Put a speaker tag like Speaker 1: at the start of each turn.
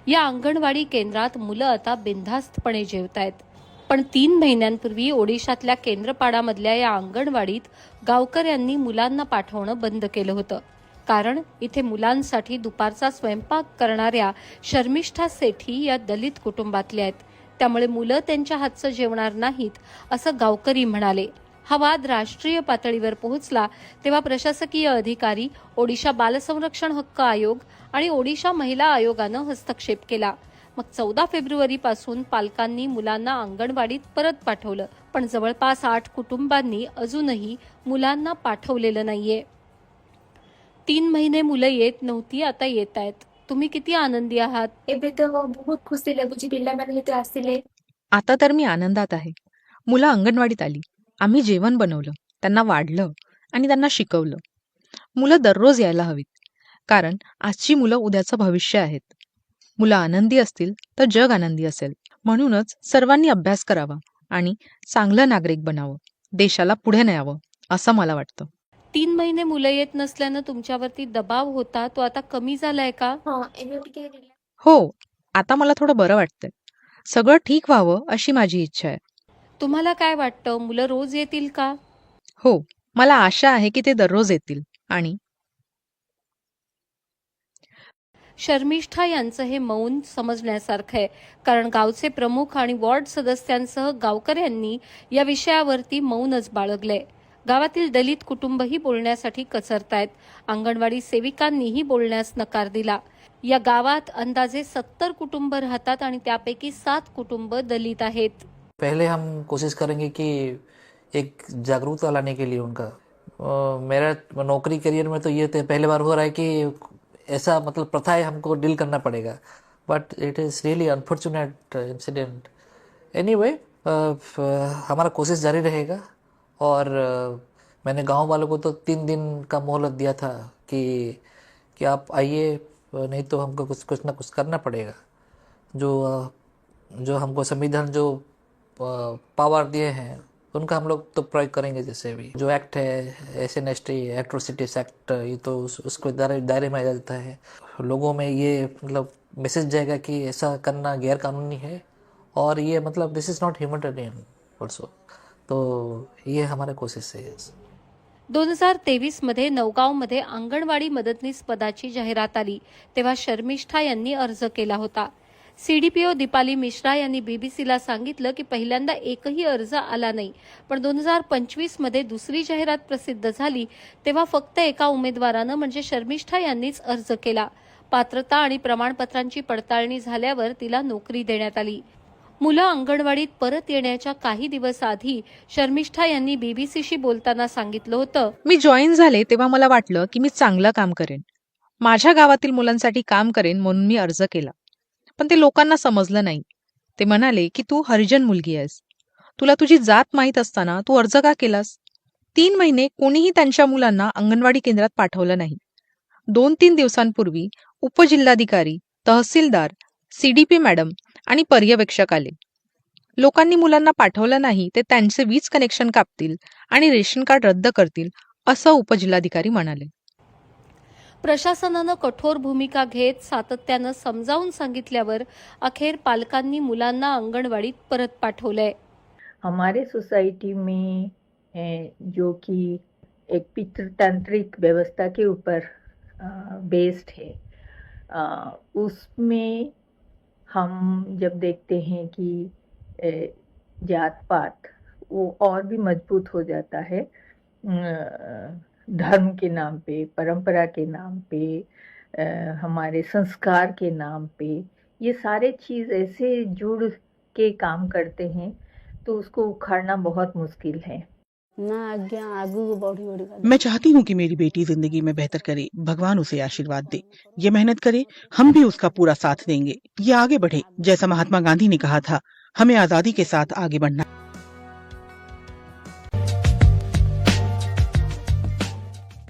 Speaker 1: या अंगणवाडी केंद्रात मुलं आता बिनधास्तपणे जेवतायत. पण 3 महिन्यांपूर्वी ओडिशातल्या केंद्रपाडामधल्या या अंगणवाडीत गावकऱ्यांनी मुलांना पाठवणं बंद केलं होतं. कारण इथे मुलांसाठी दुपारचा स्वयंपाक करणाऱ्या शर्मिष्ठा सेठी या दलित कुटुंबातल्या आहेत. त्यामुळे मुलं त्यांच्या हातचं जेवणार नाहीत असं गावकरी म्हणाले. हा वाद राष्ट्रीय पातळीवर पोहोचला तेव्हा प्रशासकीय अधिकारी, ओडिशा बालसंरक्षण हक्क आयोग आणि ओडिशा महिला आयोगानं हस्तक्षेप केला. मग 14 फेब्रुवारीपासून पालकांनी मुलांना अंगणवाडीत परत पाठवलं. पण जवळपास 8 कुटुंबांनी अजूनही मुलांना पाठवलेलं नाहीये. 3 महिने मुलं येत नव्हती, आता येत आहेत. तुम्ही किती आनंदी आहात?
Speaker 2: ଏବେ ତ ବହୁତ ଖୁସି ଲାଗୁଛି ପିଲାମାନେ ଯେହେତୁ ଆସିଲେ।
Speaker 3: आता तर मी आनंदात आहे. मुलं अंगणवाडीत आली. आम्ही जेवण बनवलं, त्यांना वाढलं आणि त्यांना शिकवलं. मुलं दररोज यायला हवीत. कारण आजची मुलं उद्याचं भविष्य आहेत. मुलं आनंदी असतील तर जग आनंदी असेल. म्हणूनच सर्वांनी अभ्यास करावा आणि चांगलं नागरिक बनावं. देशाला पुढे न्यावं असं मला वाटतं.
Speaker 1: 3 महिने मुलं येत नसल्यानं तुमच्यावरती दबाव होता, तो आता कमी झालाय का?
Speaker 2: ହଁ ଏବେ ଟିକେ
Speaker 3: हो, आता मला थोडं बरं वाटतंय. सगळं ठीक व्हावं अशी माझी इच्छा आहे.
Speaker 1: तुम्हाला काय वाटतं, मुलं रोज येतील का?
Speaker 3: हो, मला आशा आहे की ते दररोज येतील आणि
Speaker 1: शर्मिष्ठा यांचं हे मौन समजण्यासारखं आहे. कारण गावचे प्रमुख आणि वॉर्ड सदस्यांसह गावकऱ्यांनी या विषयावरती मौनच बाळगलंय. गावातील दलित कुटुंबही बोलण्यासाठी कचरतायत. अंगणवाडी सेविकांनीही बोलण्यास नकार दिला. या गावात अंदाजे 70 कुटुंब राहतात आणि त्यापैकी 7 कुटुंब दलित आहेत.
Speaker 4: पहले हम कोशिश करेंगे कि एक जागरूकता लाने के लिए उनका मेरा नौकरी करियर में तो ये पहली बार हो रहा है कि ऐसा मतलब प्रथाएं हमको डील करना पड़ेगा, but it is really unfortunate incident. Anyway हमारा कोशिश जारी रहेगा और मैंने गांव वालों को तो 3 दिन का मोहलत दिया था कि आप आइए, नहीं तो हमको कुछ ना कुछ करना पड़ेगा। जो हमको संविधान जो पावर दिए हैं उनका हम लोग तो प्रयोग करेंगे। जैसे भी जो एक्ट है SNST एट्रोसिटीज एक्ट, ये तो उसको दायरे में आ जाता है। लोगों में ये मतलब मैसेज जाएगा कि ऐसा करना गैर कानूनी है और ये मतलब दिस इज़ नॉट ह्यूमैनिटेरियन ऑल्सो। तो ये हमारा कोशिश है।
Speaker 1: 2023 मध्ये नवगावमध्ये अंगणवाडी मदतनीस पदाची जाहिरात आली तेव्हा शर्मिष्ठा यांनी अर्ज केला होता. सीडीपीओ दीपाली मिश्रा यांनी बीबीसीला सांगितलं की पहिल्यांदा एकही अर्ज आला नाही, पण 2025 मध्ये दुसरी जाहिरात प्रसिद्ध झाली तेव्हा फक्त एका उमेदवारानं म्हणजे शर्मिष्ठा यांनीच अर्ज केला. पात्रता आणि प्रमाणपत्रांची पडताळणी झाल्यावर तिला नोकरी देण्यात आली. मुलं अंगणवाडीत परत येण्याच्या काही दिवस आधी शर्मिष्ठा यांनी बीबीसीशी बोलताना सांगितलं होतं,
Speaker 3: मी जॉईन झाले तेव्हा मला वाटलं की मी चांगलं काम करेन. माझ्या गावातील मुलांसाठी काम करेन म्हणून मी अर्ज केला. पण ते लोकांना समजलं नाही. ते म्हणाले की तू हरिजन मुलगी आहेस. तुला तुझी जात माहीत असताना तू अर्ज का केलास? 3 महिने कोणीही त्यांच्या मुलांना अंगणवाडी केंद्रात पाठवलं नाही. 2-3 दिवसांपूर्वी उपजिल्हाधिकारी, तहसीलदार, सीडीपी मॅडम आणि पर्यवेक्षक आले. लोकांनी मुलांना पाठवलं नाही ते त्यांचे वीज कनेक्शन कापतील आणि रेशन कार्ड रद्द करतील असं उपजिल्हाधिकारी म्हणाले.
Speaker 1: प्रशासनानं कठोर भूमिका घेत सातत्यानं समजावून सांगितल्यावर अखेर पालकांनी मुलांना अंगणवाडीत परत पाठवलंय.
Speaker 5: हमारे सोसाइटी में जो कि एक पितृतांत्रिक व्यवस्था के ऊपर बेस्ड है, उसमें हम जब देखते हैं कि जात पात वो और भी मजबूत हो जाता है, धर्म के नाम पे, परंपरा के नाम पे, हमारे संस्कार के नाम पे, ये सारे चीज़ ऐसे जुड़ के काम करते हैं तो उसको उखाड़ना बहुत मुश्किल है।
Speaker 6: मैं चाहती हूँ कि मेरी बेटी जिंदगी में बेहतर करे, भगवान उसे आशीर्वाद दे। ये मेहनत करे, हम भी उसका पूरा साथ देंगे। ये आगे बढ़े, जैसा महात्मा गांधी ने कहा था, हमें आजादी के साथ आगे बढ़ना।